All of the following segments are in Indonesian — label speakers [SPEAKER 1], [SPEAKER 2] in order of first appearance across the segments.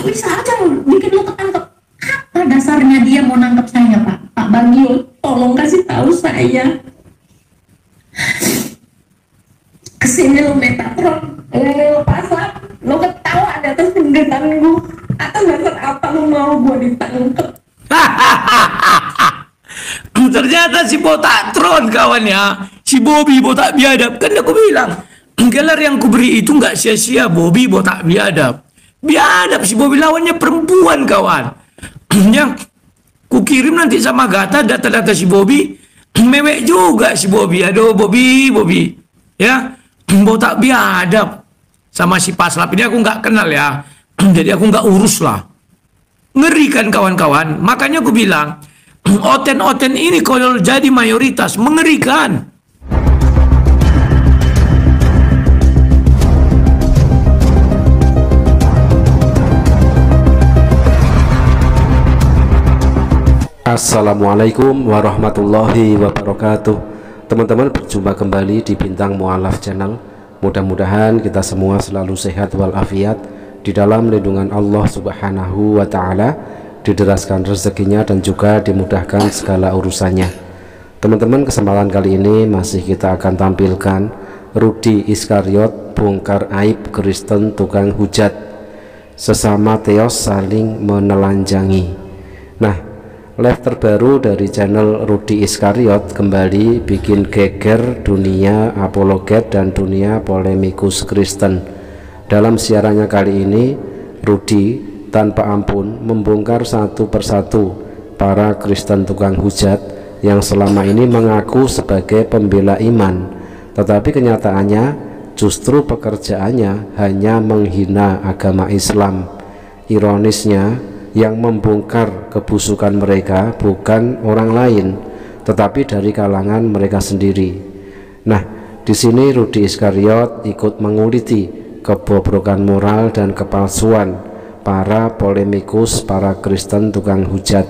[SPEAKER 1] Kok bisa aja bikin lo ketangkep? Apa dasarnya dia mau nangkep saya, Pak? Pak Bagio, tolong kasih tahu saya. Kesini lo Metatron, lo pasar, lo ketawa di atas pinggiran gue. Atas dasar apa lo mau gue ditangkep?
[SPEAKER 2] Ternyata si Botatron kawannya, si Bobby botak biadab. Kan aku bilang, gelar yang kuberi itu nggak sia-sia. Bobby botak biadab. Biadab si Bobby, lawannya perempuan kawan. Yang kukirim nanti sama Gata data-data si Bobby, mewek juga si Bobby. Aduh Bobby, ya botak biadab. Sama si Paslap ini aku nggak kenal ya, jadi aku nggak urus lah. Ngeri kan kawan-kawan. Makanya aku bilang, oten-oten ini kalau jadi mayoritas mengerikan.
[SPEAKER 3] Assalamualaikum warahmatullahi wabarakatuh. Teman-teman, berjumpa kembali di Bintang Mu'alaf Channel. Mudah-mudahan kita semua selalu sehat walafiat di dalam lindungan Allah Subhanahu wa Ta'ala, dideraskan rezekinya dan juga dimudahkan segala urusannya. Teman-teman, kesempatan kali ini masih kita akan tampilkan Rudy Iskariot bongkar aib Kristen tukang hujat, sesama teos saling menelanjangi. Nah, live terbaru dari channel Rudy Iskariot kembali bikin geger dunia apologet dan dunia polemikus Kristen. Dalam siarannya kali ini, Rudy tanpa ampun membongkar satu persatu para Kristen tukang hujat yang selama ini mengaku sebagai pembela iman, tetapi kenyataannya justru pekerjaannya hanya menghina agama Islam. Ironisnya, yang membongkar kebusukan mereka bukan orang lain, tetapi dari kalangan mereka sendiri. Nah, di sini Rudy Iskariot ikut menguliti kebobrokan moral dan kepalsuan para polemikus, para Kristen tukang hujat.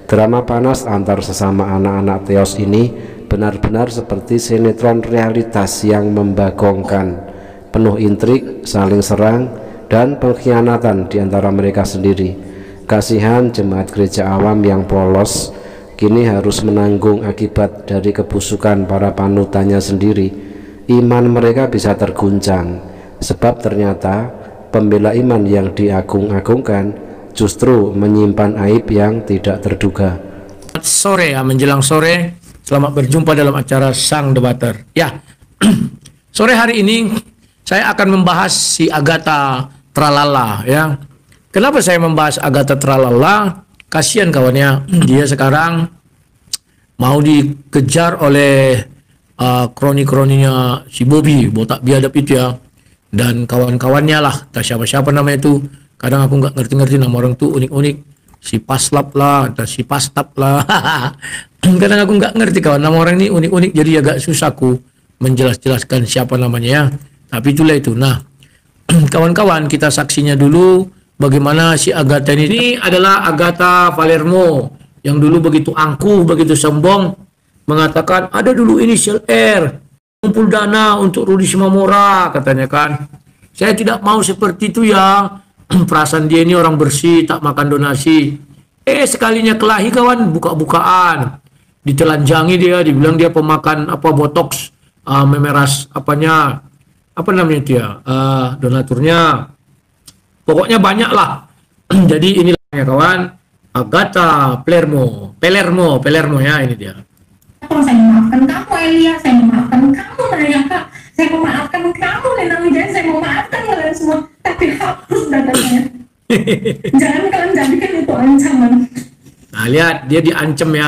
[SPEAKER 3] Drama panas antar sesama anak-anak teos ini benar-benar seperti sinetron realitas yang membagongkan, penuh intrik, saling serang, dan pengkhianatan di antara mereka sendiri. Kasihan jemaat gereja awam yang polos kini harus menanggung akibat dari kebusukan para panutannya sendiri. Iman mereka bisa terguncang, sebab ternyata pembela iman yang diagung-agungkan justru menyimpan aib yang tidak terduga.
[SPEAKER 2] Sore ya, menjelang sore, selamat berjumpa dalam acara Sang Debater. Ya, sore hari ini saya akan membahas si Agatha Tralala ya. Kenapa saya membahas Agatha Tralala? Kasihan kawannya, dia sekarang mau dikejar oleh kroni-kroninya si Bobby botak biadab itu ya, dan kawan-kawannya lah, tak siapa-siapa namanya itu. Kadang aku nggak ngerti-ngerti nama orang tuh, unik-unik. Si Paslap lah, atau si Pastap lah. Kadang aku nggak ngerti kawan, nama orang ini unik-unik, jadi agak susah aku menjelaskan siapa namanya ya. Tapi itulah itu. Nah, kawan-kawan, kita saksinya dulu bagaimana si Agatha ini adalah Agatha Palermo yang dulu begitu angkuh, begitu sombong, mengatakan ada dulu inisial R, kumpul dana untuk Rudy Simamora, katanya kan. Saya tidak mau seperti itu ya. Perasaan dia ini orang bersih, tak makan donasi. Sekalinya kelahi kawan, buka-bukaan, ditelanjangi dia, dibilang dia pemakan apa botox, memeras apanya, apa namanya itu ya, donaturnya. Pokoknya banyak lah. Jadi inilah ya kawan, Agatha Palermo ya, ini dia.
[SPEAKER 1] Kalau saya memaafkan kamu Elia, saya memaafkan kamu Nayaka, saya memaafkan kamu Lena Wijaya, saya memaafkan kalian semua, tapi hapus datanya. Jangan kalian jadikan itu ancaman.
[SPEAKER 2] Nah lihat, dia diancam ya.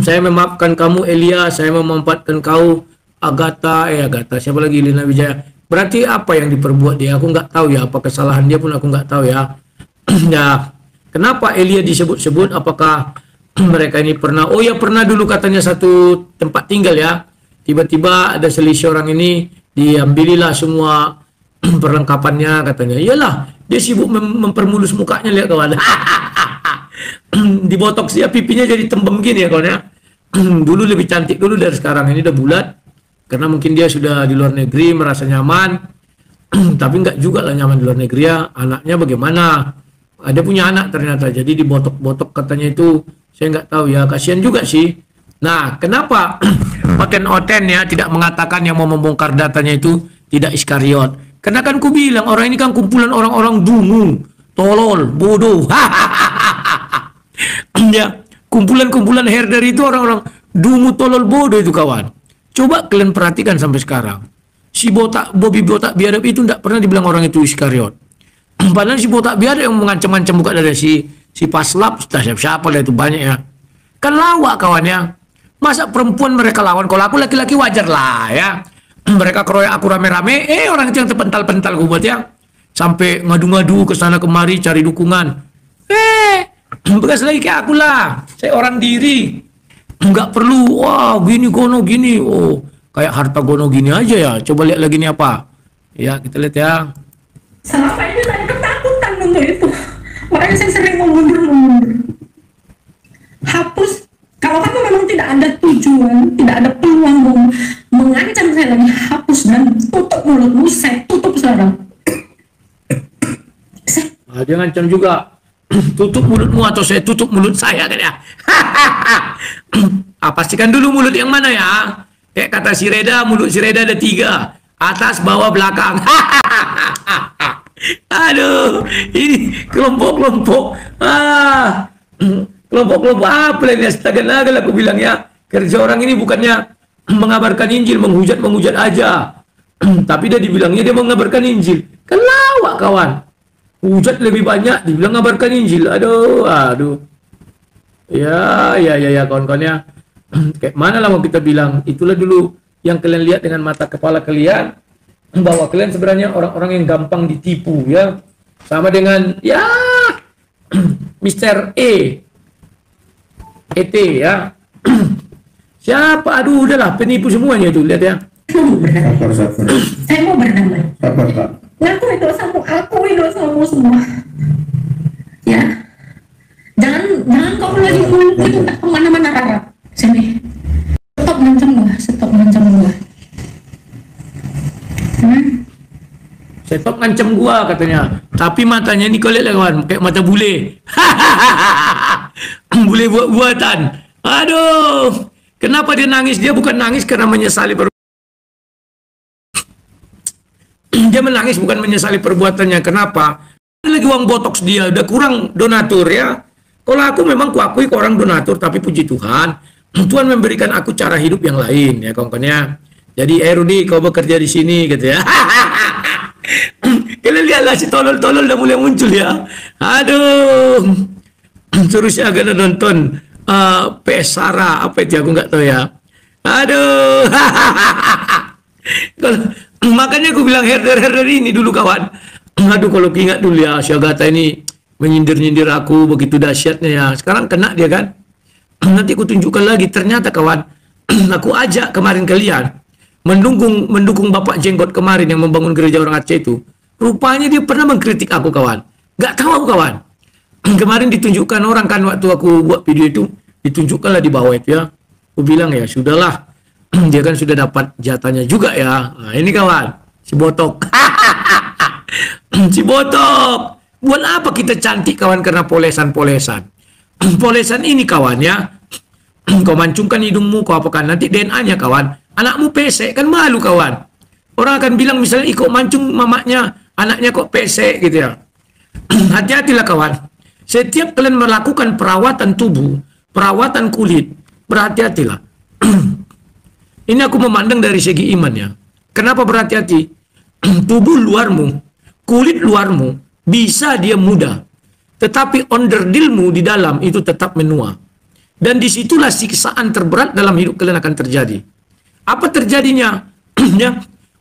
[SPEAKER 2] Saya memaafkan kamu Elia, saya memanfaatkan kau Agatha, siapa lagi, Lena Wijaya. Berarti apa yang diperbuat dia? Aku nggak tahu ya, apa kesalahan dia pun aku nggak tahu ya. Ya, kenapa Elia disebut-sebut? Apakah mereka ini pernah? Oh ya, pernah dulu katanya satu tempat tinggal ya. Tiba-tiba ada selisih orang ini, diambililah semua perlengkapannya katanya. Iyalah, dia sibuk mempermulus mukanya, lihat kawan. Dibotoks dia, pipinya jadi tembem gini ya kawan ya. Dulu lebih cantik dulu dari sekarang, ini udah bulat. Karena mungkin dia sudah di luar negeri merasa nyaman, tapi enggak juga lah nyaman di luar negeri ya. Anaknya bagaimana? Ada punya anak ternyata, jadi dibotok-botok katanya itu, saya nggak tahu ya, kasihan juga sih. Nah, kenapa Oten ya tidak mengatakan yang mau membongkar datanya itu tidak Iskariot? Karena kan ku bilang orang ini kan kumpulan orang-orang dungu, tolol, bodoh. Ya, kumpulan-kumpulan herder itu orang-orang dungu, tolol, bodoh itu kawan. Coba kalian perhatikan sampai sekarang. Si Bobby botak biadab itu tidak pernah dibilang orang itu Iskariot. Padahal si botak biadab yang mengancam-ancam bukan ada si Paslap, siapa lah itu banyak ya. Kan lawak kawannya. Masa perempuan mereka lawan, kalau aku laki-laki wajar lah ya. Mereka keroyak aku rame-rame, orang itu yang terpental-pental gue buat ya. Sampai ngadu-ngadu ke sana kemari cari dukungan. Bekas lagi kayak aku lah. Saya orang diri. Enggak perlu, wah gini gono gini. Oh, kayak harta gono gini aja ya. Coba lihat lagi ini apa. Ya, kita lihat ya.
[SPEAKER 1] Selama ini saya ketakutan untuk itu. Makanya saya sering mundur. Hapus. Kalau kamu memang tidak ada tujuan, tidak ada peluang mengancam saya lagi, hapus dan tutup mulutmu. Saya tutup sekarang.
[SPEAKER 2] Dia ngancam juga. Tutup mulutmu atau saya tutup mulut saya kan ya. Pastikan dulu mulut yang mana ya. Kayak kata si Reda, mulut si Reda ada 3. Atas, bawah, belakang. Aduh, ini kelompok-kelompok. Kelompok-kelompok apa ini? Astaga, aku bilang ya. Kerja orang ini bukannya mengabarkan Injil, menghujat aja. Tapi dia dibilangnya dia mengabarkan Injil. Kan lawak kawan. Hujat lebih banyak, dibilang ngabarkan Injil. Aduh. Ya, kawan-kawan ya. Kayak mana lah mau kita bilang. Itulah dulu yang kalian lihat dengan mata kepala kalian. Bahwa kalian sebenarnya orang-orang yang gampang ditipu ya. Sama dengan ya Mr. ET ya. Siapa? Aduh, udahlah penipu semuanya itu, lihat ya.
[SPEAKER 1] Saya mau berdamai. Ngaku dosamu semua. Ya. Jangan kau lagi itu kemana-mana Rara. Sini. Stop ngancam gua.
[SPEAKER 2] Stop ngancam gua katanya. Tapi matanya ini kau lihat kawan, kayak mata bule. Bule buat-buatan. Aduh. Kenapa dia nangis? Dia bukan nangis karena menyesali dia menangis bukan menyesali perbuatannya. Kenapa? Ada lagi uang botox dia, udah kurang donatur ya. Kalau aku memang kuakui ke orang donatur, tapi puji Tuhan, Tuhan memberikan aku cara hidup yang lain ya kawan-kawannya. Jadi Rudi, kau bekerja di sini gitu ya. Kalian lihatlah si tolol-tolol udah mulai muncul ya. Aduh. Suruh si agak nonton PS Sarah apa itu aku nggak tahu ya. Aduh. Makanya aku bilang herder ini dulu kawan. Aduh, kalau ingat dulu ya, si Agatha ini menyindir-nyindir aku begitu dahsyatnya ya. Sekarang kena dia kan. Nanti aku tunjukkan lagi. Ternyata kawan, aku ajak kemarin kalian mendukung Bapak Jenggot kemarin yang membangun gereja orang Aceh itu. Rupanya dia pernah mengkritik aku kawan. Gak tahu aku kawan. Kemarin ditunjukkan orang kan waktu aku buat video itu, ditunjukkanlah di bawah itu ya. Aku bilang ya sudahlah. Dia kan sudah dapat jatahnya juga ya. Nah, ini kawan, si botok. Si botok. Buat apa kita cantik kawan karena polesan-polesan? Polesan ini kawan ya. Kau mancungkan hidungmu, kau apakan nanti DNA-nya kawan. Anakmu pesek kan malu kawan. Orang akan bilang misalnya kok mancung mamaknya, anaknya kok pesek gitu ya. Hati-hatilah kawan. Setiap kalian melakukan perawatan tubuh, perawatan kulit, berhati-hatilah. Ini aku memandang dari segi iman ya. Kenapa berhati-hati? Tubuh luarmu, kulit luarmu bisa dia muda, tetapi onderdilmu di dalam itu tetap menua. Dan disitulah siksaan terberat dalam hidup kalian akan terjadi. Apa terjadinya? Ya,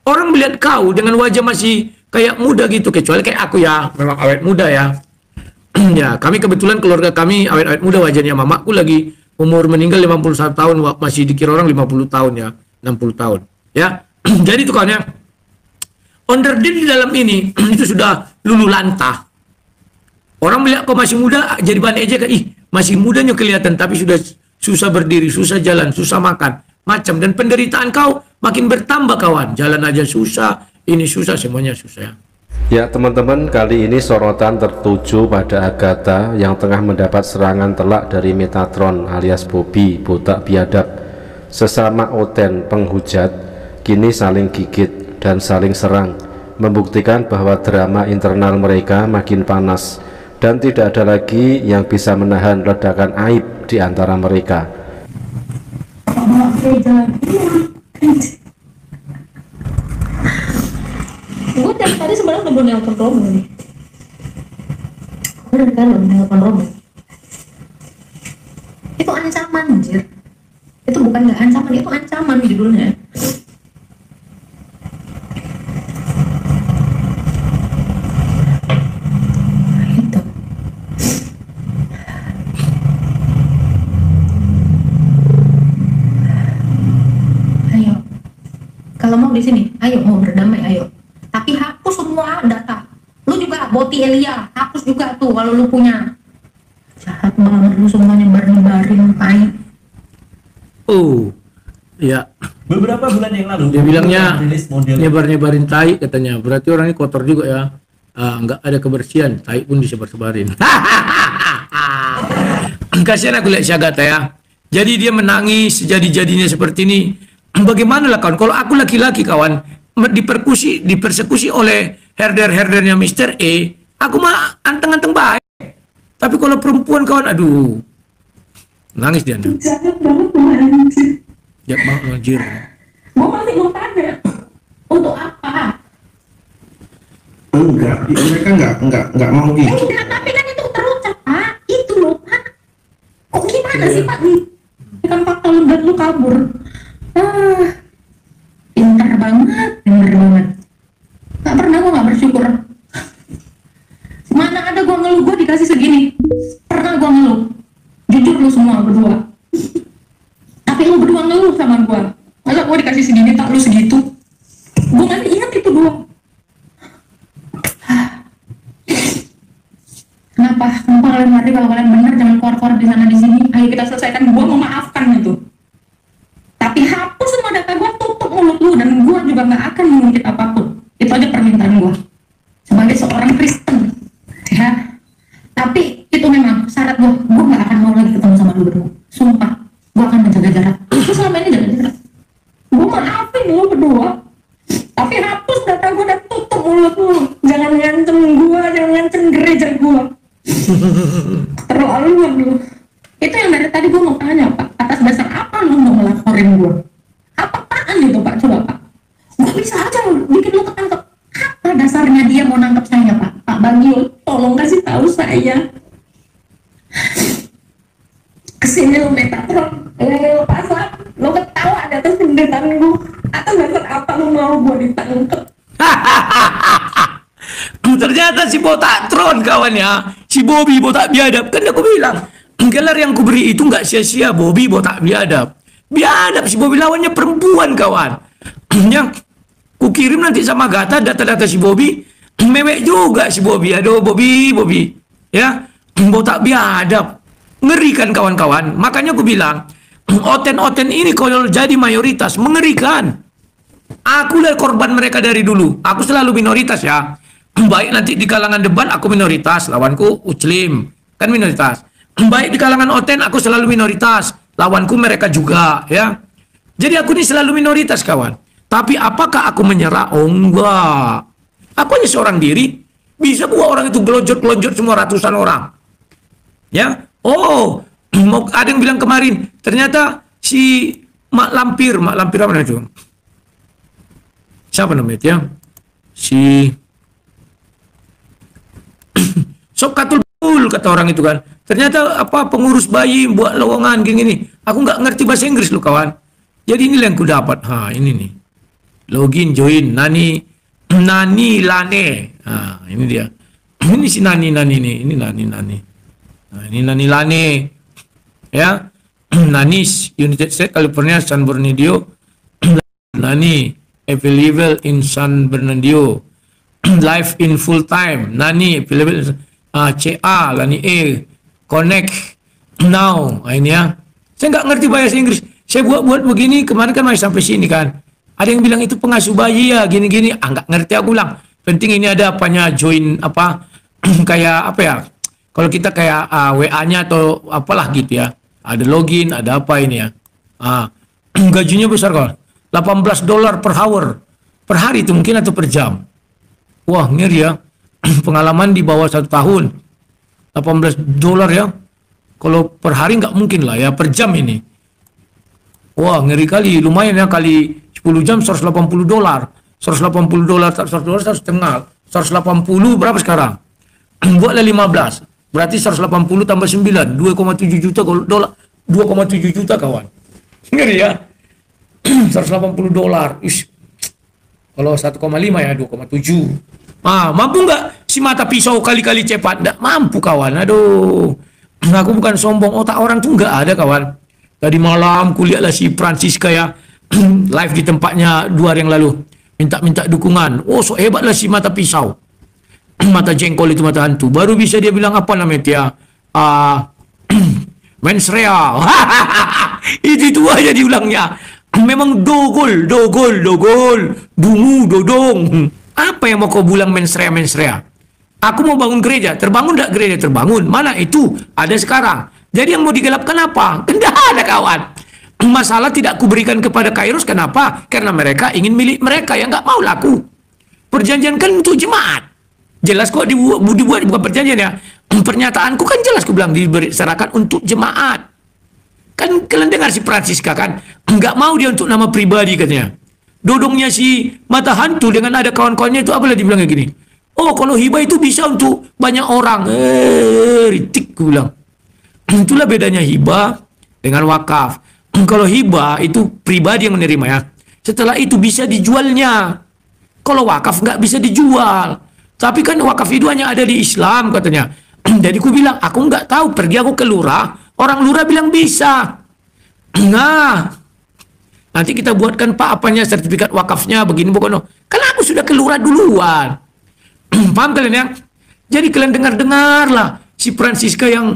[SPEAKER 2] orang melihat kau dengan wajah masih kayak muda gitu, kecuali kayak aku ya, memang awet muda ya. Ya, kami kebetulan keluarga kami awet-awet muda wajahnya. Mamaku lagi umur meninggal 51 tahun, masih dikira orang 50 tahun ya, 60 tahun. Ya. Jadi itu kan ya. Onderdil di dalam ini itu sudah luluh lantah. Orang melihat kau masih muda jadi bahan ejek, masih mudanya kelihatan tapi sudah susah berdiri, susah jalan, susah makan, macam, dan penderitaan kau makin bertambah kawan. Jalan aja susah, ini susah, semuanya susah ya.
[SPEAKER 3] Ya teman-teman, kali ini sorotan tertuju pada Agatha yang tengah mendapat serangan telak dari Metatron alias Bobby, botak biadab. Sesama Oten penghujat kini saling gigit dan saling serang, membuktikan bahwa drama internal mereka makin panas dan tidak ada lagi yang bisa menahan ledakan aib di antara mereka.
[SPEAKER 1] Gue dari tadi sebenarnya udah nelpon Romo nih. Gue dari tadi udah nelpon Romo. Itu ancaman anjir. Itu bukan nggak ancaman, itu ancaman judulnya. Itu. Ayo. Kalau mau di sini, ayo mau berdamai, ayo. Tapi hapus semua data. Lu juga boti Elia, hapus juga tuh kalau lu punya. Jahat banget lu semua nyebar-nyebarin tai.
[SPEAKER 2] Oh, ya.
[SPEAKER 4] Beberapa bulan yang lalu
[SPEAKER 2] Dia bilangnya
[SPEAKER 4] rilis model
[SPEAKER 2] nyebar-nyebarin tai katanya. Berarti orangnya kotor juga ya. Nggak ada kebersihan, tai pun disebar-sebarin. Kasihan aku lihat si Agatha ya. Jadi dia menangis sejadi-jadinya seperti ini. Bagaimana lah kawan? Kalau aku laki-laki kawan, dipersekusi oleh herder-herdernya Mr. E, aku mah anteng-anteng baik. Tapi kalau perempuan kawan, aduh, nangis dia.
[SPEAKER 1] Jahat banget tuh anjir.
[SPEAKER 2] Jahat banget anjir.
[SPEAKER 1] Gue masih mau tanya, untuk apa?
[SPEAKER 5] Enggak, mereka enggak mau gitu.
[SPEAKER 1] Enggak, tapi kan itu terucap Pak. Itu loh Pak. Kok gimana sih Pak? Kan fakta lu dan lu kabur. Pintar banget, pintar banget. Gak pernah gue gak bersyukur. Mana ada gue ngeluh, gue dikasih segini. Pernah gue ngeluh. Jujur lu semua berdua. Tapi lu berdua ngeluh sama gue. Masa gue dikasih segini, tak lu segitu. Gue gak ingat itu doang. Kenapa kalian mati? Kalau kalian benar jangan keluar-keluar di sana di sini. Ayo kita selesaikan. Gue memaafkan itu. Tapi hapus semua data gue, tutup mulut lu, dan gue juga gak akan mengungkit apapun. Itu aja permintaan gue sebagai seorang Kristen ya. Tapi itu memang syarat gue gak akan mau lagi ketemu sama lu berdua. Sumpah, gue akan menjaga jarak. Gue selama ini jaga jarak. Gue maafin lu berdua, tapi hapus data gue dan tutup mulut lu. Jangan ngancem gue, jangan ngancem gereja gue. Terlaluan lu. Itu yang dari tadi gue mau tanya Pak, atas dasar apa lu mau ngelaporin gue? Apaan itu Pak? Coba Pak. Gue bisa aja bikin lu ketangkep. Apa dasarnya dia mau nangkep saya Pak? Pak Bagio, tolong kasih tahu saya. Kesini lu Metatron, lu pasang, lu ketawa di atas penderitaan gue. Atas dasar apa lu mau gue ditangkep?
[SPEAKER 2] Ternyata si botak tron kawan ya, si Bobby botak biadab. Kan aku bilang, gelar yang kuberi itu nggak sia-sia. Bobby botak biadab. Biadab si Bobby, lawannya perempuan kawan. Yang kukirim nanti sama Agatha data-data si Bobby, mewek juga si Bobby. Aduh Bobby ya, botak biadab. Ngeri kan kawan-kawan. Makanya aku bilang, Oten-oten ini kalau jadi mayoritas mengerikan. Aku lihat korban mereka dari dulu. Aku selalu minoritas ya. Baik nanti di kalangan debat aku minoritas, lawanku Uclim kan minoritas. Baik di kalangan Oten aku selalu minoritas, lawanku mereka juga ya. Jadi aku ini selalu minoritas kawan. Tapi apakah aku menyerah? Oh enggak. Aku hanya seorang diri. Bisa gua orang itu gelonjot-gelonjot semua ratusan orang. Ya. Oh, ada yang bilang kemarin ternyata si Mak Lampir apa namanya itu? Siapa namanya ya? Si Sokatul Bul kata orang itu kan. Ternyata apa pengurus bayi buat lowongan gini. Aku nggak ngerti bahasa Inggris lu kawan. Jadi ini yang ku dapat. Ini nih. Login join Nani Lane. Ini dia. Ini si Nani nih. Ini Nani. Nah, ini Nani Lane. Ya. Nanis United States California San Bernardino. Nani available in San Bernardino. Live in full time. Nani available CA Lani connect now. Ini ya. Saya nggak ngerti bahasa Inggris. Saya buat begini kemarin kan masih sampai sini kan. Ada yang bilang itu pengasuh bayi ya gini-gini. Nggak ngerti aku bilang. Penting ini ada apanya join apa kayak apa ya? Kalau kita kayak WA-nya atau apalah gitu ya. Ada login, ada apa ini ya. Gajinya besar kok. $18 per hour. Per hari itu mungkin atau per jam. Wah, ngeri ya. Pengalaman di bawah 1 tahun. $18 ya. Kalau per hari nggak mungkin lah ya, per jam ini. Wah, ngeri kali. Lumayan ya, kali 10 jam $180. $180, $100 setengah. 180 berapa sekarang? Buatlah 15. Berarti 180 tambah 9, 2,7 juta dolar. 2,7 juta kawan. Ngeri ya. $180. Kalau 1,5 ya 2,7. Mampu nggak si mata pisau kali-kali cepat? Nggak mampu kawan. Aduh. Aku bukan sombong, otak orang tuh nggak ada kawan. Tadi malam kuliahlah si Francisca ya. Live di tempatnya 2 hari yang lalu. Minta dukungan. Oh, so hebatlah si mata pisau. Mata jengkol itu mata hantu. Baru bisa dia bilang apa namanya dia? Mensrea. itu aja diulangnya. Memang dogol. Dungu, dodong. Apa yang mau kau bilang mensrea? Aku mau bangun gereja. Terbangun enggak gereja? Terbangun. Mana itu? Ada sekarang. Jadi yang mau digelapkan apa? Tidak ada kawan. Masalah tidak kuberikan kepada Kairos. Kenapa? Karena mereka ingin milik mereka yang nggak mau laku. Perjanjian kan untuk jemaat. Jelas kok dibuat bukan perjanjian ya. Pernyataanku kan jelas ku bilang diserahkan untuk jemaat. Kan kalian dengar si Francisca kan. Nggak mau dia untuk nama pribadi katanya. Dodongnya si mata hantu dengan ada kawan-kawannya itu apalah dibilangnya gini. Oh, kalau hibah itu bisa untuk banyak orang. Ritik ku bilang. Itulah bedanya hibah dengan wakaf. Kalau hibah itu pribadi yang menerima ya. Setelah itu bisa dijualnya. Kalau wakaf nggak bisa dijual. Tapi kan wakaf itu hanya ada di Islam katanya. Jadi ku bilang, aku nggak tahu. Pergi aku ke lurah. Orang lurah bilang bisa. Nah, nanti kita buatkan Pak apanya sertifikat wakafnya begini bukan. Karena aku sudah ke lurah duluan. Paham kalian ya? Jadi kalian dengar-dengarlah si Francisca yang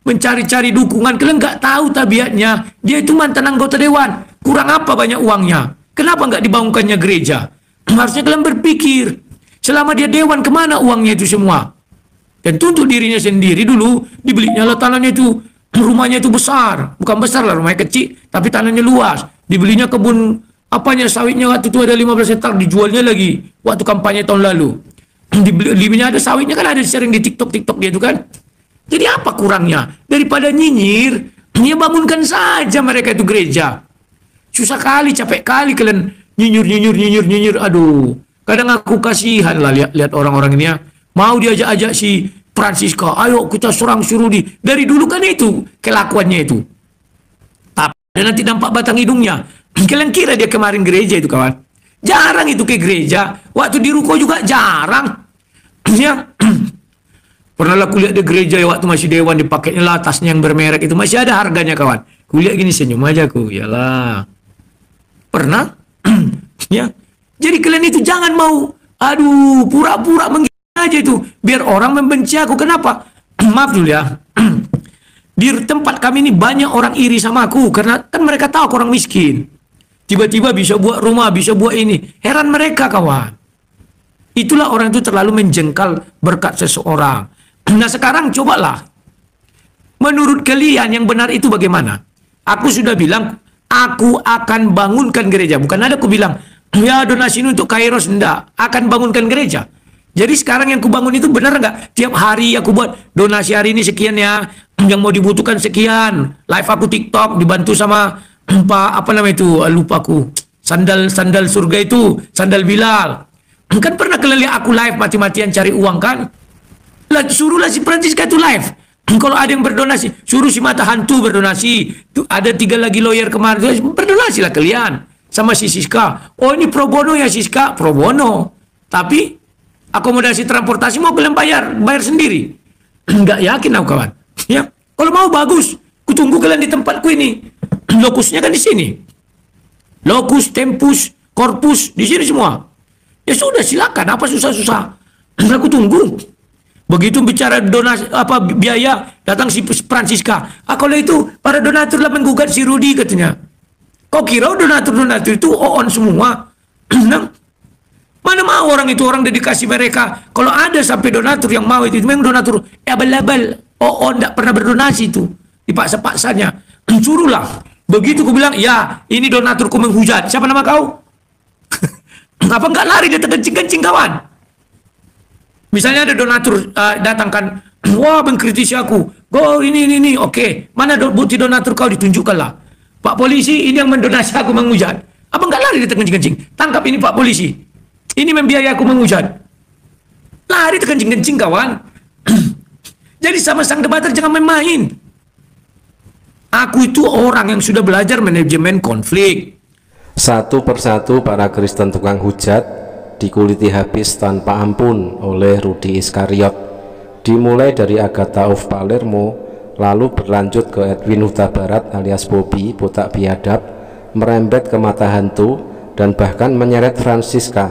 [SPEAKER 2] mencari-cari dukungan. Kalian nggak tahu tabiatnya. Dia itu mantan anggota dewan. Kurang apa banyak uangnya? Kenapa nggak dibangunkannya gereja? Harusnya kalian berpikir. Selama dia dewan kemana uangnya itu semua? Dan untuk dirinya sendiri dulu dibelinya lah tanahnya itu. Rumahnya itu besar. Bukan besar lah, rumahnya kecil. Tapi tanahnya luas. Dibelinya kebun apanya sawitnya waktu itu ada 15 hektar. Dijualnya lagi waktu kampanye tahun lalu. Dibelinya ada sawitnya kan ada sering di TikTok dia itu kan. Jadi apa kurangnya? Daripada nyinyir, ya bangunkan saja mereka itu gereja. Susah kali, capek kali kalian nyinyir. Aduh, kadang aku kasihan lah lihat orang-orang ini ya. Mau diajak-ajak si Francisca, ayo kita suruh di. Dari dulu kan itu kelakuannya itu. Tapi nanti nampak batang hidungnya. Kalian kira dia kemarin gereja itu kawan? Jarang itu ke gereja. Waktu di ruko juga jarang. Ya. Pernah lah kulihat di gereja waktu masih dewan dipakainya lah tasnya yang bermerek itu masih ada harganya kawan. Kulihat gini senyum aja aku, yalah. Pernah? Ya. Jadi kalian itu jangan mau pura-pura menggina aja itu biar orang membenci aku. Kenapa? Maaf dulu ya. Di tempat kami ini banyak orang iri sama aku karena kan mereka tahu aku orang miskin. Tiba-tiba bisa buat rumah, bisa buat ini. Heran mereka kawan. Itulah orang itu terlalu menjengkal berkat seseorang. Nah sekarang cobalah. Menurut kalian yang benar itu bagaimana? Aku sudah bilang, aku akan bangunkan gereja. Bukan ada aku bilang, ya donasi ini untuk Kairos. Enggak, akan bangunkan gereja. Jadi sekarang yang kubangun itu benar enggak? Tiap hari aku buat donasi hari ini sekian ya. Yang mau dibutuhkan sekian. Live aku TikTok dibantu sama apa namanya itu? Lupa aku. Sandal surga itu. Sandal Bilal. Kan pernah kalian lihat aku live mati-matian cari uang kan? Suruhlah si Francisca itu live. Kalau ada yang berdonasi, suruh si mata hantu berdonasi. Tuh, ada 3 lagi lawyer kemarin, berdonasi lah kalian. Sama si Siska. Oh ini pro bono ya Siska? Pro bono. Tapi akomodasi transportasi mau kalian bayar sendiri. Nggak yakin aku kawan. Ya, kalau mau bagus. Kutunggu kalian di tempatku ini. Lokusnya kan di sini. Lokus, tempus, korpus, di sini semua. Ya sudah silakan. Apa susah-susah? Aku tunggu. Begitu bicara donasi biaya datang si Francisca. Kalau itu para donatur lah menggugat si Rudi katanya. Kau kira donatur itu on semua? Mana mau orang itu, orang dedikasi mereka. Kalau ada sampai donatur yang mau itu memang donatur abal-abal. Oh, enggak pernah berdonasi itu. Dipaksa-paksanya. Suruhlah. Begitu ku bilang, ya ini donaturku menghujat. Siapa nama kau? Apa enggak lari dia terkencing-kencing kawan? Misalnya ada donatur datangkan, wah mengkritisi aku. Go ini. Oke, mana bukti donatur kau, ditunjukkanlah. Pak polisi ini yang mendonasi aku menghujat. Apa enggak lari dia terkencing-kencing? Tangkap ini Pak polisi. Ini membiayai aku menghujat. Lari terkencing-kencing kawan. Jadi sama sang debater jangan main-main. Aku itu orang yang sudah belajar manajemen konflik.
[SPEAKER 3] Satu persatu para Kristen tukang hujat dikuliti habis tanpa ampun oleh Rudy Iskariot. Dimulai dari Agatha of Palermo, lalu berlanjut ke Edwin Huta Barat alias Bobby, botak biadab, merembet ke mata hantu, dan bahkan menyeret Francisca,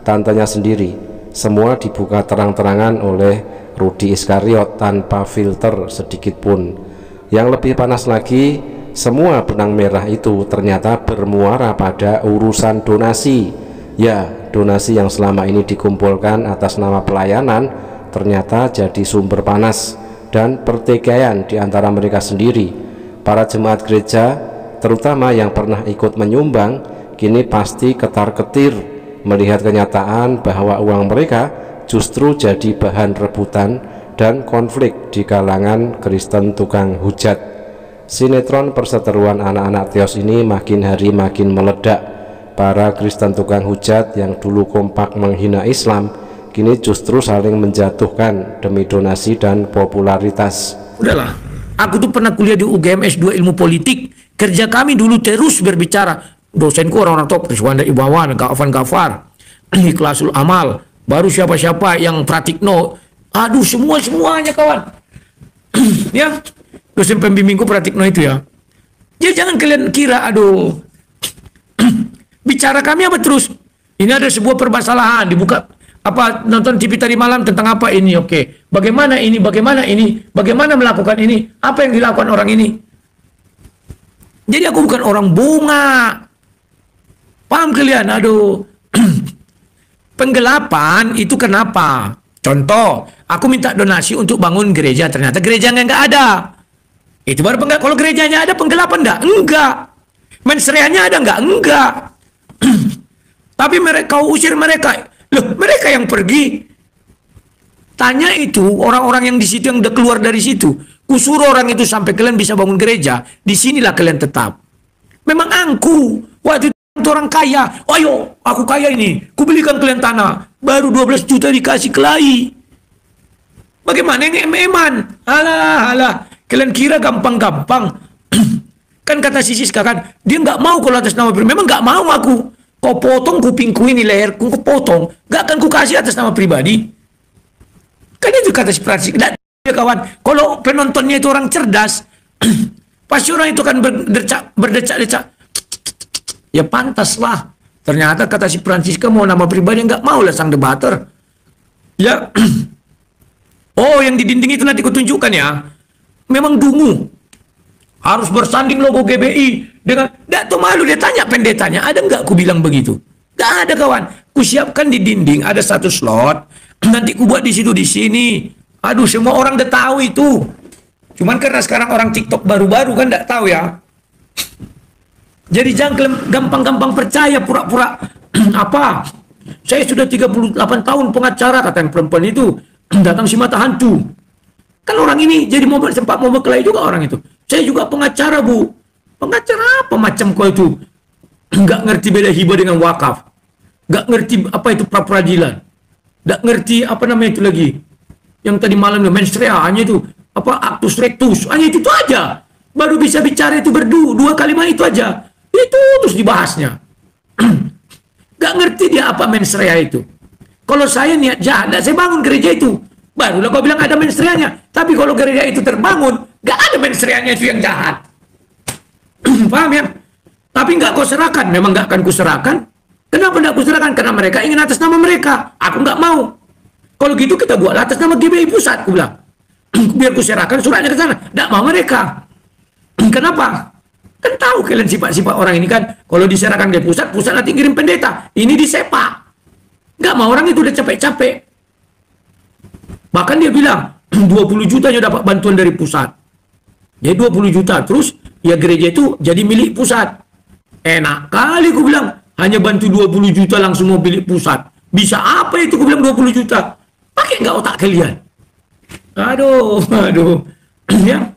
[SPEAKER 3] tantenya sendiri. Semua dibuka terang-terangan oleh Rudy Iskariot tanpa filter sedikit pun. Yang lebih panas lagi, semua benang merah itu ternyata bermuara pada urusan donasi. Ya, donasi yang selama ini dikumpulkan atas nama pelayanan ternyata jadi sumber panas dan pertikaian di antara mereka sendiri. Para jemaat gereja, terutama yang pernah ikut menyumbang, kini pasti ketar-ketir melihat kenyataan bahwa uang mereka justru jadi bahan rebutan dan konflik di kalangan Kristen tukang hujat. Sinetron perseteruan anak-anak Theos ini makin hari makin meledak. Para Kristen tukang hujat yang dulu kompak menghina Islam kini justru saling menjatuhkan demi donasi dan popularitas.
[SPEAKER 2] Udahlah, aku tuh pernah kuliah di UGM S2 Ilmu Politik. Kerja kami dulu terus berbicara. Dosenku orang-orang top, Rizwanda Ibawan, Gafan Gafar, Ikhlasul Amal, baru siapa-siapa yang Pratikno. Aduh, semuanya kawan. Ya, dosen pembimbingku Pratikno itu ya. Ya jangan kalian kira, aduh. Bicara kami apa terus? Ini ada sebuah permasalahan, dibuka apa, nonton TV tadi malam tentang apa ini, oke. Bagaimana ini, bagaimana melakukan ini, apa yang dilakukan orang ini. Jadi aku bukan orang bunga. Paham kalian? Aduh. Penggelapan itu kenapa? Contoh, aku minta donasi untuk bangun gereja, ternyata gerejanya nggak ada. Itu baru penggelapan. Kalau gerejanya ada, penggelapan enggak? Enggak. Mensreanya ada enggak? Enggak. Tapi mereka, kau usir mereka. Loh, mereka yang pergi. Tanya itu orang-orang yang di situ, yang udah keluar dari situ. Kusuruh orang itu sampai kalian bisa bangun gereja. Disinilah kalian tetap. Memang angku. Waktu itu orang kaya. Ayo, aku kaya ini. Kubelikan kalian tanah. Baru 12 juta dikasih kelahi. Bagaimana ini eman? Alah. Kalian kira gampang-gampang. Kan kata si Siska kan, dia nggak mau kalau atas nama pribadi. Memang nggak mau aku. Kau potong kupingku ini, leherku kau potong. Nggak akan ku kasih atas nama pribadi. Kan itu kata si Francis. Nggak, ya kawan. Kalau penontonnya itu orang cerdas, pasti orang itu kan berdecak-decak. Ya pantaslah. Ternyata kata si Francisca mau nama pribadi, nggak mau lah sang debater. Ya. Oh, yang di dinding itu nanti kutunjukkan ya. Memang dungu. Harus bersanding logo GBI dengan, nggak tuh malu dia tanya pendetanya, ada nggak ku bilang begitu? Nggak ada kawan. Ku siapkan di dinding ada satu slot, nanti ku buat di situ di sini. Aduh, semua orang udah tahu itu. Cuman karena sekarang orang TikTok baru-baru kan nggak tahu ya. Jadi jangan gampang-gampang percaya pura-pura apa? Saya sudah 38 tahun pengacara, kata yang perempuan itu. Datang si mata hantu. Kan orang ini jadi sempat mau berkelahi juga orang itu. Saya juga pengacara, Bu. Pengacara apa macam kau itu? Nggak ngerti beda hibah dengan wakaf. Nggak ngerti apa itu pra-peradilan. Nggak ngerti apa namanya itu lagi. Yang tadi malam menstrea, hanya itu. Apa actus rectus. Hanya itu aja. Baru bisa bicara itu dua kalimat itu aja. Itu terus dibahasnya. Nggak ngerti dia apa menstrea itu. Kalau saya niat jahat, saya bangun gereja itu. Barulah kau bilang ada menstreanya. Tapi kalau gereja itu terbangun, gak ada menstreanya itu yang jahat. Paham ya? Tapi gak kau serahkan. Memang gak akan kuserahkan. Kenapa gak kuserahkan? Karena mereka ingin atas nama mereka. Aku gak mau. Kalau gitu kita buat atas nama GBI Pusat, aku bilang. Biar kuserahkan suratnya ke sana. Gak mau mereka. Kenapa? Kan tahu kalian sifat-sifat orang ini kan. Kalau diserahkan ke pusat nanti kirim pendeta. Ini disepak. Nggak mau, orang itu udah capek-capek. Bahkan dia bilang 20 juta dia dapat bantuan dari pusat. Jadi 20 juta. Terus ya gereja itu jadi milik pusat. Enak kali aku bilang. Hanya bantu 20 juta langsung mau milik pusat. Bisa apa itu aku bilang 20 juta? Pakai nggak otak kalian? Aduh. Ya.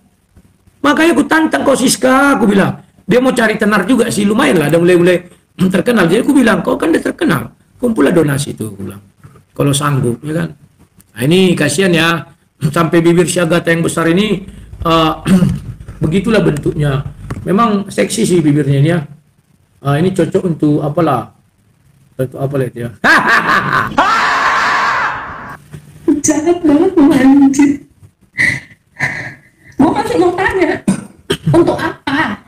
[SPEAKER 2] Makanya aku tantang kau Siska, aku bilang. Dia mau cari tenar juga sih, lumayan lah. Dia mulai terkenal. Jadi aku bilang, kau kan udah terkenal. Kumpullah donasi itu, aku bilang. Kalau sanggup, ya kan. Nah ini kasihan ya. Sampai bibir si Agatha yang besar ini, begitulah bentuknya. Memang seksi sih bibirnya ini ya. Ini cocok untuk apalah. Untuk apalah itu ya.
[SPEAKER 1] Jahat banget lu anjir. Gue masih mau tanya, untuk apa?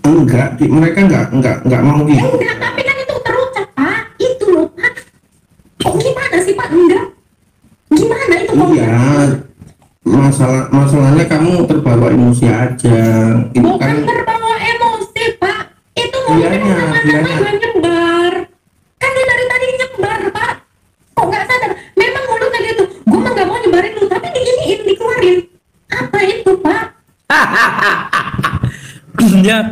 [SPEAKER 5] Enggak, mereka enggak mau gitu.
[SPEAKER 1] Enggak, tapi kan itu terucap Pak. Itu loh Pak. Kok gimana sih Pak? Enggak. Gimana itu kok?
[SPEAKER 5] Iya, masalahnya kamu terbawa emosi aja. Itu
[SPEAKER 1] Bukan
[SPEAKER 5] kan
[SPEAKER 1] terbawa emosi Pak. Itu
[SPEAKER 5] Dianya.
[SPEAKER 1] gue nyebar. Kan dia dari tadi nyebar Pak. Kok nggak sadar? Memang mulutnya gitu. Gue mah nggak mau nyebarin lu, tapi diginiin, dikeluarin. Apa itu Pak?
[SPEAKER 2] Ya,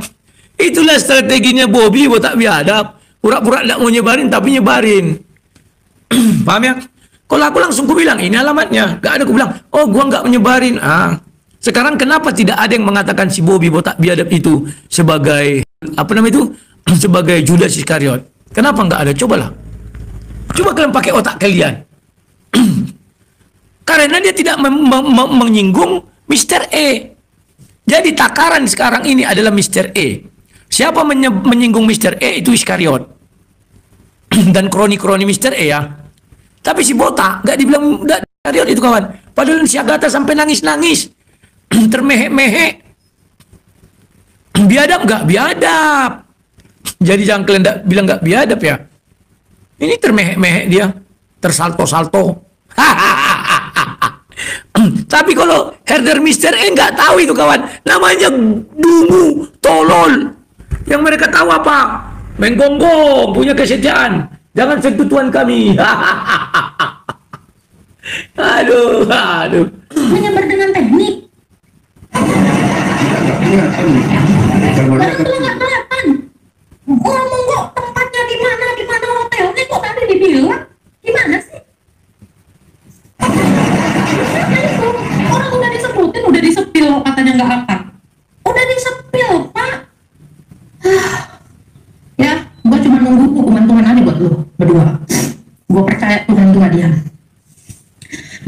[SPEAKER 2] itulah strateginya Bobby buat tak biadab. Pura-pura tidak mau nyebarin tapi nyebarin. Paham ya? Kalau aku langsung ku bilang ini alamatnya, gak ada ku bilang, oh gua nggak menyebarin. Sekarang kenapa tidak ada yang mengatakan si Bobby botak biadab itu sebagai apa namanya itu sebagai Judas Iskariot? Kenapa nggak ada? Cobalah. Coba kalian pakai otak kalian. Karena dia tidak menyinggung Mr. E. Jadi takaran sekarang ini adalah Mr. E. Siapa menyinggung Mr. E itu Iskariot. Dan kroni-kroni Mr. E ya. Tapi si botak nggak dibilang Iskariot itu kawan. Padahal si Agatha sampai nangis-nangis. Termehek-mehek. Biadab nggak? Biadab. Jadi jangan kalian bilang nggak biadab ya. Ini termehek-mehek dia. Tersalto-salto. Tapi kalau herder Mr. E nggak tahu itu kawan. Namanya dungu, tolol. Yang mereka tahu apa? Menggonggong, punya kesetiaan. Jangan sentuh Tuhan kami. Aduh.
[SPEAKER 1] Menyebar dengan teknik. Kenapa lu nggak kelihatan? Gua ngomong kok tempatnya di mana hotelnya kok tadi dibilang? Gimana sih? Orang udah disebutin, udah disepil katanya nggak akan. Udah disepil Pak. Ya, gua cuma nunggu hukuman Tuhan aja buat lu berdua. Gua percaya Tuhan itu adian.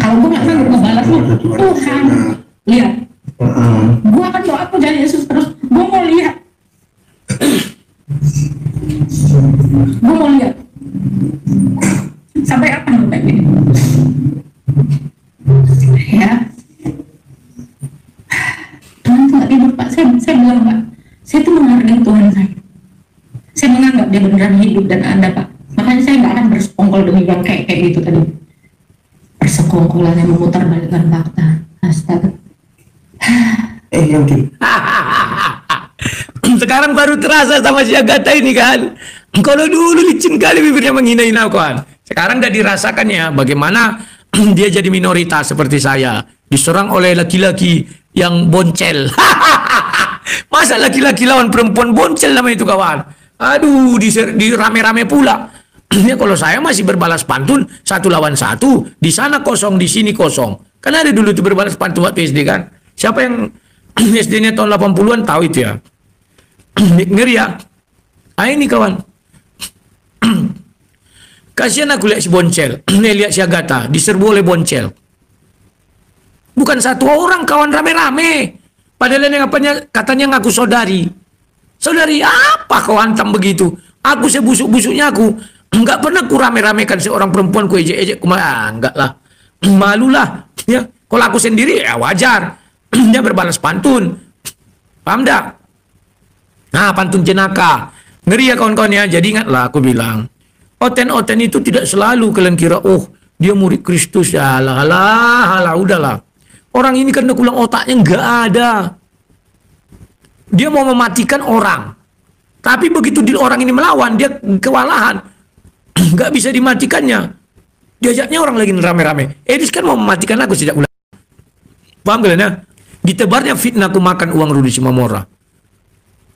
[SPEAKER 1] Kalau gua nggak sanggup ngebalas lu, Tuhan lihat. Gua akan doa aku jadi Yesus terus. Gua mau lihat. Sampai kapan lu kayak gini? Ya. Tuhan tuh nggak tidur Pak. Saya bilang Pak, saya tuh menghargai Tuhan saya. Saya menganggap dia beneran hidup dan ada Pak. Makanya saya nggak akan bersekongkol demi bang kayak gitu tadi. Persekongkolan yang memutar balikkan fakta. Astaga.
[SPEAKER 5] yang gitu.
[SPEAKER 2] Sekarang baru terasa sama si Agatha ini kan. Kalau dulu licin kali bibirnya menghina-hina kawan. Sekarang udah dirasakannya bagaimana dia jadi minoritas seperti saya. Diserang oleh laki-laki yang boncel. Masa laki-laki lawan perempuan boncel namanya itu kawan. Aduh, di rame-rame pula. Ya, kalau saya masih berbalas pantun 1 lawan 1. Di sana kosong, di sini kosong. Kan ada dulu tuh berbalas pantun waktu SD kan. Siapa yang SD-nya tahun 80-an tahu itu ya. Ngeri ya. Ini kawan. Kasihan aku lihat si boncel. Lihat si Agatha diserbu oleh boncel. Bukan 1 orang kawan, rame-rame. Padahal yang katanya ngaku saudari. Saudari apa kau hantam begitu? Aku sebusuk-busuknya aku. Enggak pernah ku rame-ramekan seorang perempuan ku ejek-ejek. Enggak lah. Malulah. Ya. Kalau aku sendiri ya wajar. Dia berbalas pantun. Paham tak? Nah, pantun jenaka. Ngeri ya kawan-kawan ya. Jadi ingatlah aku bilang. Oten-oten itu tidak selalu kalian kira, oh dia murid Kristus. Ya alah, udahlah. Orang ini kan ulang otaknya nggak ada. Dia mau mematikan orang. Tapi begitu orang ini melawan, dia kewalahan. nggak bisa dimatikannya. Diajaknya orang lagi rame-rame. Edis kan mau mematikan aku sejak bulan. Paham kalian ya? Ditebarnya fitnah aku makan uang Rudi Simamora.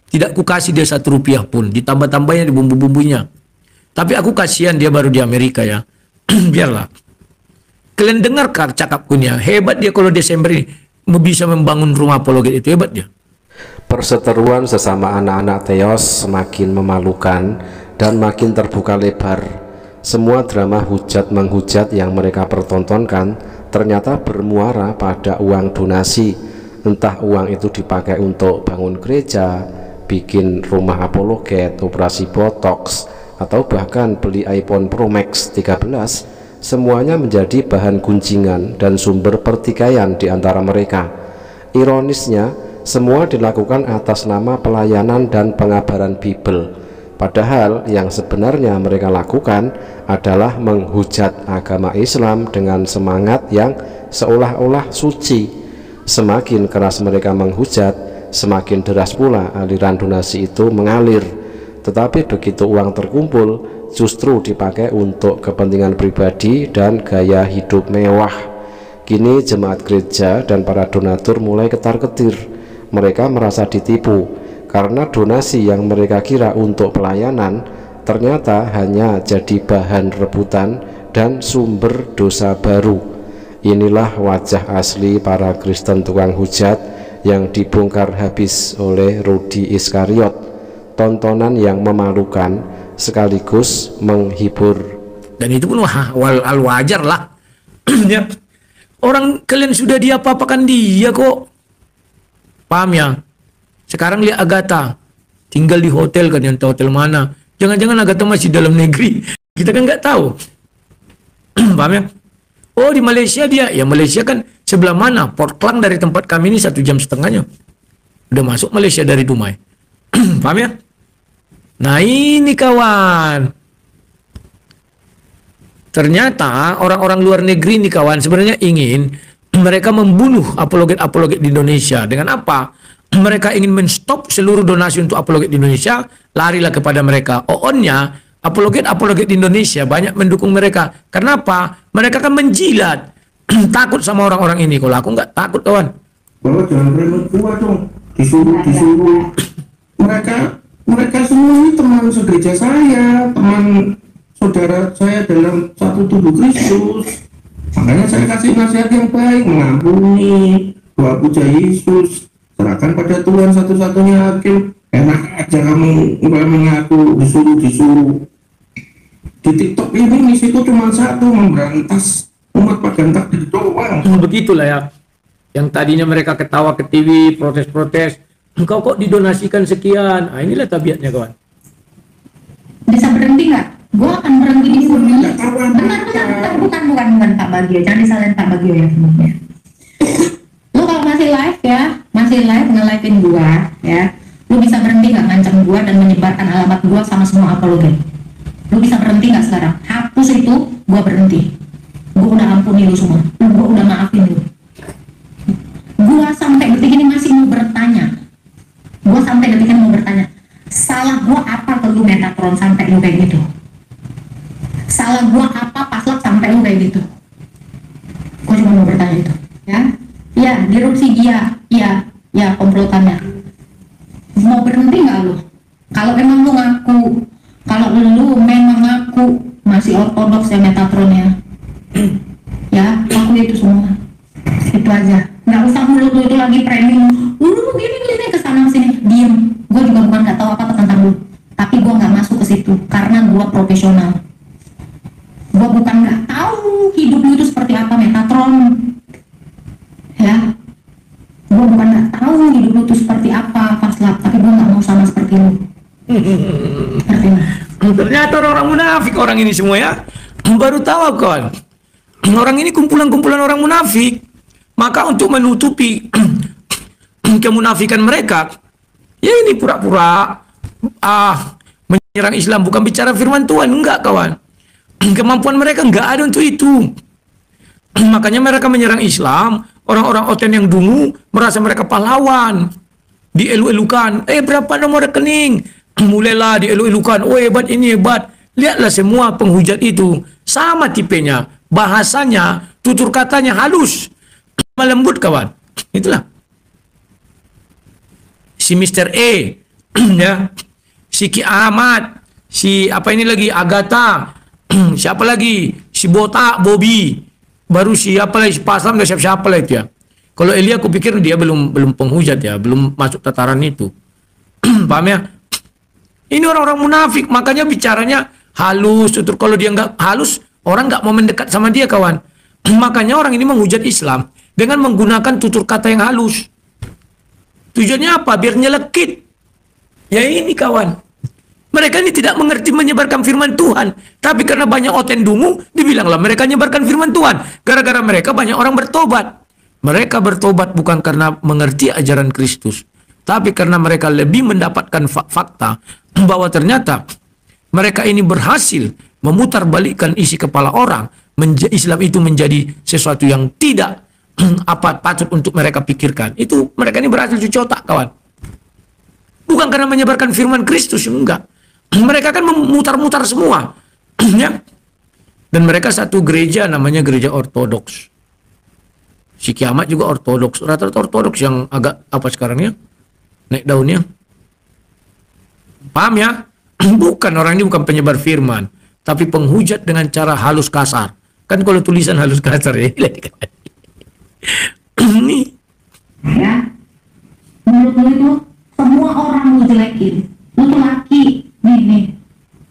[SPEAKER 2] Tidak ku kasih dia 1 rupiah pun. Ditambah-tambahnya di bumbu-bumbunya. Tapi aku kasihan dia baru di Amerika ya. Biarlah. Kalian dengar cakapku ini ya. Hebat dia kalau Desember ini bisa membangun rumah apologet itu. Hebat dia.
[SPEAKER 3] Perseteruan sesama anak-anak Theos semakin memalukan dan makin terbuka lebar. Semua drama hujat-menghujat yang mereka pertontonkan ternyata bermuara pada uang donasi. Entah uang itu dipakai untuk bangun gereja, bikin rumah apologet, operasi botox, atau bahkan beli iPhone Pro Max 13, semuanya menjadi bahan gunjingan dan sumber pertikaian di antara mereka. Ironisnya, semua dilakukan atas nama pelayanan dan pengabaran Bible. Padahal yang sebenarnya mereka lakukan adalah menghujat agama Islam dengan semangat yang seolah-olah suci. Semakin keras mereka menghujat, semakin deras pula aliran donasi itu mengalir. Tetapi begitu uang terkumpul, justru dipakai untuk kepentingan pribadi dan gaya hidup mewah. Kini jemaat gereja dan para donatur mulai ketar-ketir. Mereka merasa ditipu karena donasi yang mereka kira untuk pelayanan ternyata hanya jadi bahan rebutan dan sumber dosa baru. Inilah wajah asli para Kristen tukang hujat yang dibongkar habis oleh Rudi Iskariot. Tontonan yang memalukan sekaligus menghibur.
[SPEAKER 2] Dan itu pun wajar lah. Ya. Orang kalian sudah diapa-apakan dia kok. Paham ya? Sekarang lihat Agatha tinggal di hotel kan, yang tahu hotel mana. Jangan-jangan Agatha masih dalam negeri. Kita kan nggak tahu. Paham ya? Oh di Malaysia dia. Ya Malaysia kan sebelah mana? Port Klang dari tempat kami ini 1,5 jam. Udah masuk Malaysia dari Dumai. Paham ya? Nah ini kawan. Ternyata orang-orang luar negeri ini kawan sebenarnya ingin mereka membunuh apologet-apologet di Indonesia. Dengan apa? Mereka ingin menstop seluruh donasi untuk apologet di Indonesia, larilah kepada mereka. Onnya apologet-apologet di Indonesia banyak mendukung mereka. Kenapa? Mereka kan menjilat. Takut sama orang-orang ini. Kalau aku nggak takut kawan.
[SPEAKER 5] Bahwa jangan remet gua dong. Disuruh. Mereka semua ini teman segereja saya, teman saudara saya dalam satu tubuh Kristus. Makanya saya kasih nasihat yang baik, mengampuni, doa puja Yesus, serahkan pada Tuhan satu-satunya hakim. Enak aja kamu mengaku disuruh. Di TikTok ini misiku cuma satu, memberantas umat pagan takdir doang.
[SPEAKER 2] Begitulah ya. Yang tadinya mereka ketawa ke TV, protes-protes. Engkau kok didonasikan sekian. Nah, inilah tabiatnya kawan.
[SPEAKER 1] Bisa berhenti nggak? Gue akan berhenti di sini. Benar, bukan Pak Bagio. Jangan disalahin Pak Bagio ya sebenarnya. Lu kalau masih live nge-live-in gue ya, lu bisa berhenti nggak ngancam gue dan menyebarkan alamat gue sama semua apologet? Lu bisa berhenti nggak sekarang? Hapus itu, gue berhenti. Gue udah ampuni lu semua. Gue udah maafin lu. Gue sampai detik ini masih mau bertanya. Salah gue apa ke lu Metatron sampai lu kayak gitu? Salah gue apa paslap sampai lu kayak gitu? Gue cuma mau bertanya itu, ya? Ya, dirupsi dia, ya komplotannya. Mau berhenti nggak lu? Kalau memang lu ngaku, kalau lu memang ngaku masih ortodoks ya Metatronnya, ya aku itu semua, itu aja. Nggak usah mulut lu itu lagi framing, lu gini kesana sini, diem. Gue juga bukan nggak tahu apa tentang lu, tapi gue nggak masuk ke situ karena gue profesional. Gue bukan nggak tahu hidup lu itu seperti apa Metatron, ya. Gue bukan nggak tahu hidup lu itu seperti apa Faslap, tapi gue nggak mau sama seperti lu. Seperti lu.
[SPEAKER 2] Ternyata orang munafik orang ini semua ya. Baru tahu kan. Orang ini kumpulan-kumpulan orang munafik. Maka untuk menutupi kemunafikan mereka, ya ini pura-pura menyerang Islam, bukan bicara firman Tuhan, enggak kawan. Kemampuan mereka enggak ada untuk itu. Makanya mereka menyerang Islam. Orang-orang oten yang dungu merasa mereka pahlawan, dielu-elukan. Berapa nomor rekening? Mulailah dielu-elukan. Oh hebat, ini hebat. Lihatlah semua penghujat itu sama tipenya, bahasanya, tutur katanya halus, lembut kawan. Itulah. Si Mr. E, ya, si Ki Ahmad, si apa ini lagi Agatha, siapa lagi, si Botak, Bobby, baru siapa lagi, si Paslam, dan siapa lagi ya. Kalau Elia aku pikir dia belum penghujat ya, belum masuk tataran itu. Paham ya? Ini orang-orang munafik, makanya bicaranya halus. Tutur kalau dia nggak halus, orang nggak mau mendekat sama dia kawan. Makanya orang ini menghujat Islam dengan menggunakan tutur kata yang halus. Tujuannya apa? Biar nyelekit. Ya ini kawan. Mereka ini tidak mengerti menyebarkan firman Tuhan. Tapi karena banyak oten dungu, dibilanglah mereka menyebarkan firman Tuhan. Gara-gara mereka banyak orang bertobat. Mereka bertobat bukan karena mengerti ajaran Kristus. Tapi karena mereka lebih mendapatkan fakta bahwa ternyata mereka ini berhasil memutarbalikkan isi kepala orang. Islam itu menjadi sesuatu yang tidak patut untuk mereka pikirkan. Itu mereka ini berhasil cuci otak kawan. Bukan karena menyebarkan firman Kristus, enggak. Mereka kan memutar-mutar semua. Ya. Dan mereka satu gereja namanya gereja ortodoks. Si Kiamat juga ortodoks. Rata-rata ortodoks yang agak apa sekarang ya? Naik daunnya. Paham ya? Bukan, orang ini bukan penyebar firman. Tapi penghujat dengan cara halus kasar. Kan kalau tulisan halus kasar ya. Ini.
[SPEAKER 1] Ya. Menurut lu itu semua orang lu jelekin. Lu tuh laki. Nih.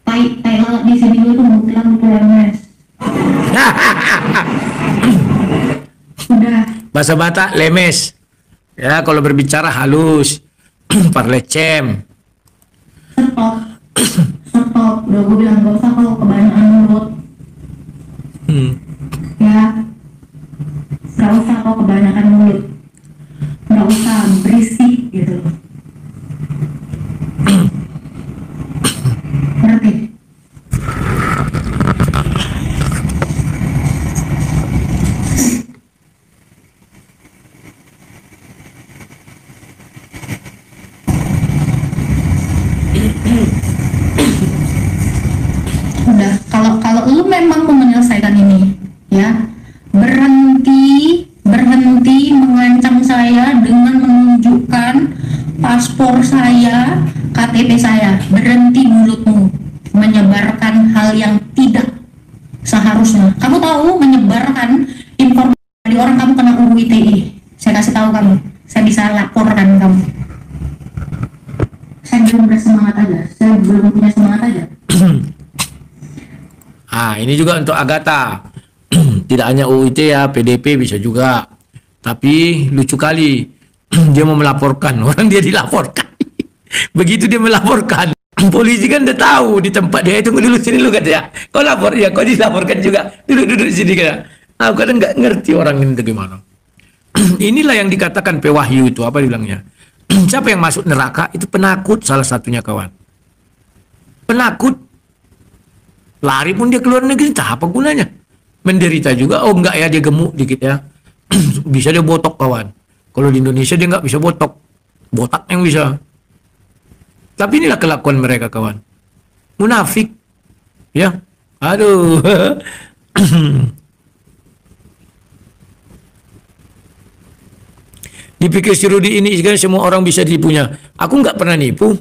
[SPEAKER 1] Tai lalat di sini lu tuh mutilan lu tuh lemes. Udah.
[SPEAKER 2] Bahasa Batak lemes. Ya, kalau berbicara halus. Parlecem.
[SPEAKER 1] Stop. Udah gue bilang gak usah kalau kebanyakan mulut. Ya. Gak usah kalau kebanyakan mulut. Gak usah berisik gitu. Ngerti? Udah, kalau lu memang mau menyelesaikan ini, ya, berhenti mengancam saya dengan menunjukkan paspor saya, KTP saya. Berhenti mulutmu menyebarkan hal yang tidak seharusnya. Kamu tahu menyebarkan informasi dari orang kamu kena UU ITE. Saya kasih tahu kamu, saya bisa laporkan kamu. Saya belum bersemangat aja, saya belum punya semangat aja.
[SPEAKER 2] Ini juga untuk Agatha. Tidak hanya UU ITE ya, PDP bisa juga. Tapi lucu kali. Dia mau melaporkan, orang dia dilaporkan. Begitu dia melaporkan, polisi kan udah tahu di tempat dia. Tunggu dulu sini lu katanya. Kau lapor ya, kau dilaporkan juga. Duduk di sini kan. Aku kadang nggak ngerti orang ini gimana. Inilah yang dikatakan pewahyu itu, apa dibilangnya? Siapa yang masuk neraka itu penakut, salah satunya kawan. Penakut. Lari pun dia keluar negeri, tak apa gunanya. Menderita juga, oh enggak ya, dia gemuk dikit ya. Bisa dia botok kawan. Kalau di Indonesia dia nggak bisa botok. Botak yang bisa. Tapi inilah kelakuan mereka kawan. Munafik. Ya. Aduh. Dipikir si Rudi ini kan semua orang bisa ditipunya. Aku nggak pernah nipu.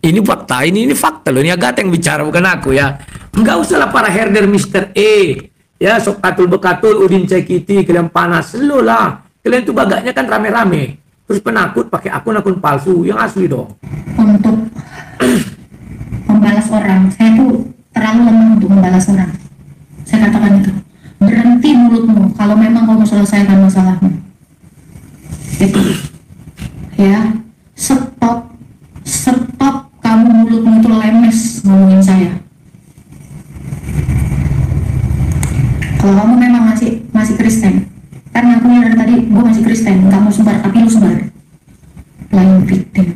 [SPEAKER 2] Ini fakta, ini fakta loh. Ini Agatha yang bicara, bukan aku ya. Nggak usahlah para herder Mr. E. Ya, sok katul bekatul, Udin Cekiti, kalian panas. Lo lah. Kalian tuh bagaknya kan rame-rame. Terus penakut pakai akun-akun palsu. Yang asli dong.
[SPEAKER 1] Untuk membalas orang. Saya tuh terlalu lemah untuk membalas orang. Saya katakan itu. Berhenti mulutmu kalau memang kamu selesaikan masalahmu. Gitu. Ya. Stop kamu mulutmu itu lemes ngomongin saya. Kalau kamu memang masih Kristen, karena aku dari tadi gue masih Kristen, kamu sebar tapi lu sebar lain victim.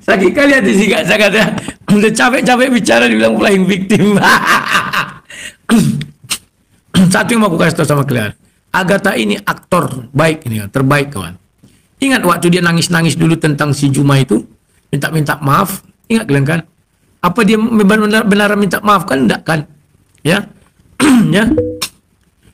[SPEAKER 2] Sakit kali hati sih gak kata. Udah capek bicara dibilang flying victim. Satu yang mau aku kasih tahu sama kalian, Agatha ini aktor baik ini, terbaik kawan. Ingat waktu dia nangis-nangis dulu tentang si Juma itu, minta maaf. Ingat kalian kan? Apa dia benar minta maaf kan? Enggak kan? Ya. Ya.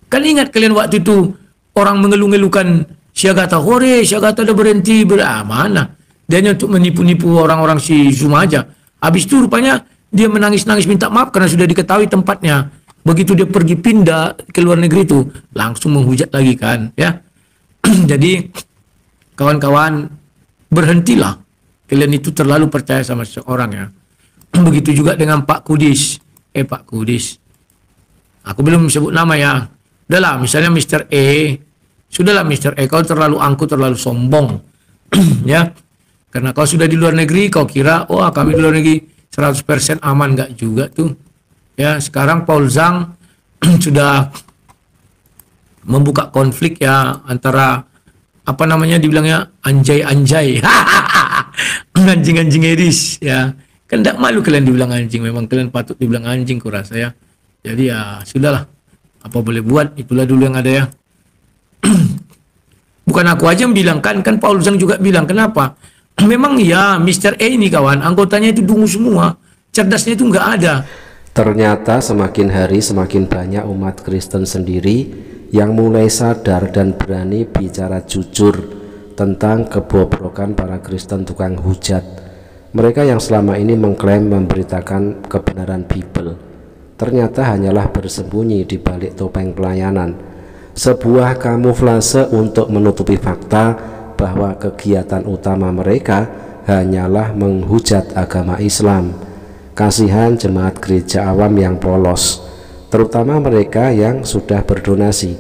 [SPEAKER 2] Kan ingat kalian waktu itu orang mengeluh-ngeluhkan Syagata hore, Syagata udah berhenti mana? Dia hanya untuk menipu-nipu orang-orang si Zuma aja. Habis itu rupanya dia menangis-nangis minta maaf karena sudah diketahui tempatnya. Begitu dia pergi pindah ke luar negeri itu langsung menghujat lagi kan, ya. Jadi kawan-kawan, berhentilah. Kalian itu terlalu percaya sama seseorang, ya. Begitu juga dengan Pak Kudis. Pak Kudis. Aku belum sebut nama, ya. Udahlah, misalnya Mr. E. Sudahlah Mr. E, kau terlalu angkuh, terlalu sombong. Ya. Karena kau sudah di luar negeri, kau kira, oh kami di luar negeri 100% aman. Enggak juga tuh. Ya, sekarang Paul Zhang sudah membuka konflik, ya, antara apa namanya dibilangnya anjay-anjay. Anjing-anjing Eris, ya. Kan tidak malu kalian dibilang anjing, memang kalian patut dibilang anjing kurasa, ya. Jadi ya sudahlah. Apa boleh buat, itulah dulu yang ada, ya. Bukan aku aja yang bilang, kan Paul Zhang juga bilang. Kenapa? Memang ya Mr. A ini kawan, anggotanya itu dungu semua, cerdasnya itu nggak ada.
[SPEAKER 3] Ternyata semakin hari semakin banyak umat Kristen sendiri yang mulai sadar dan berani bicara jujur tentang kebobrokan para Kristen tukang hujat. Mereka yang selama ini mengklaim memberitakan kebenaran Bible ternyata hanyalah bersembunyi di balik topeng pelayanan, sebuah kamuflase untuk menutupi fakta bahwa kegiatan utama mereka hanyalah menghujat agama Islam. Kasihan jemaat gereja awam yang polos, terutama mereka yang sudah berdonasi,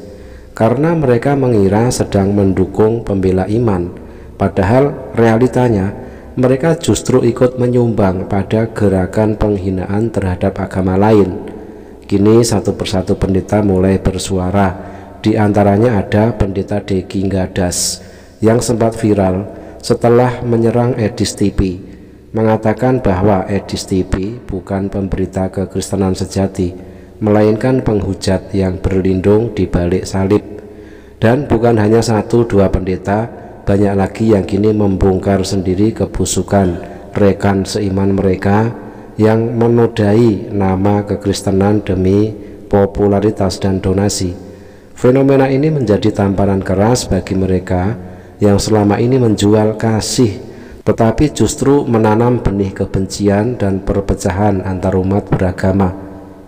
[SPEAKER 3] karena mereka mengira sedang mendukung pembela iman, padahal realitanya mereka justru ikut menyumbang pada gerakan penghinaan terhadap agama lain. Kini satu persatu pendeta mulai bersuara, di antaranya ada pendeta Deki Gadas yang sempat viral setelah menyerang Edis TV, mengatakan bahwa Edis TV bukan pemberita kekristenan sejati, melainkan penghujat yang berlindung di balik salib. Dan bukan hanya 1-2 pendeta, banyak lagi yang kini membongkar sendiri kebusukan rekan seiman mereka yang menodai nama kekristenan demi popularitas dan donasi. Fenomena ini menjadi tamparan keras bagi mereka yang selama ini menjual kasih, tetapi justru menanam benih kebencian dan perpecahan antar umat beragama.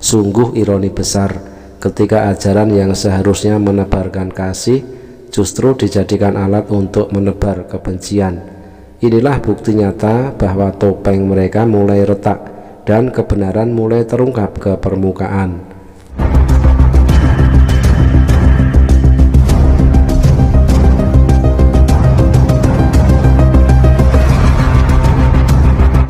[SPEAKER 3] Sungguh ironi besar ketika ajaran yang seharusnya menebarkan kasih justru dijadikan alat untuk menebar kebencian. Inilah bukti nyata bahwa topeng mereka mulai retak dan kebenaran mulai terungkap ke permukaan.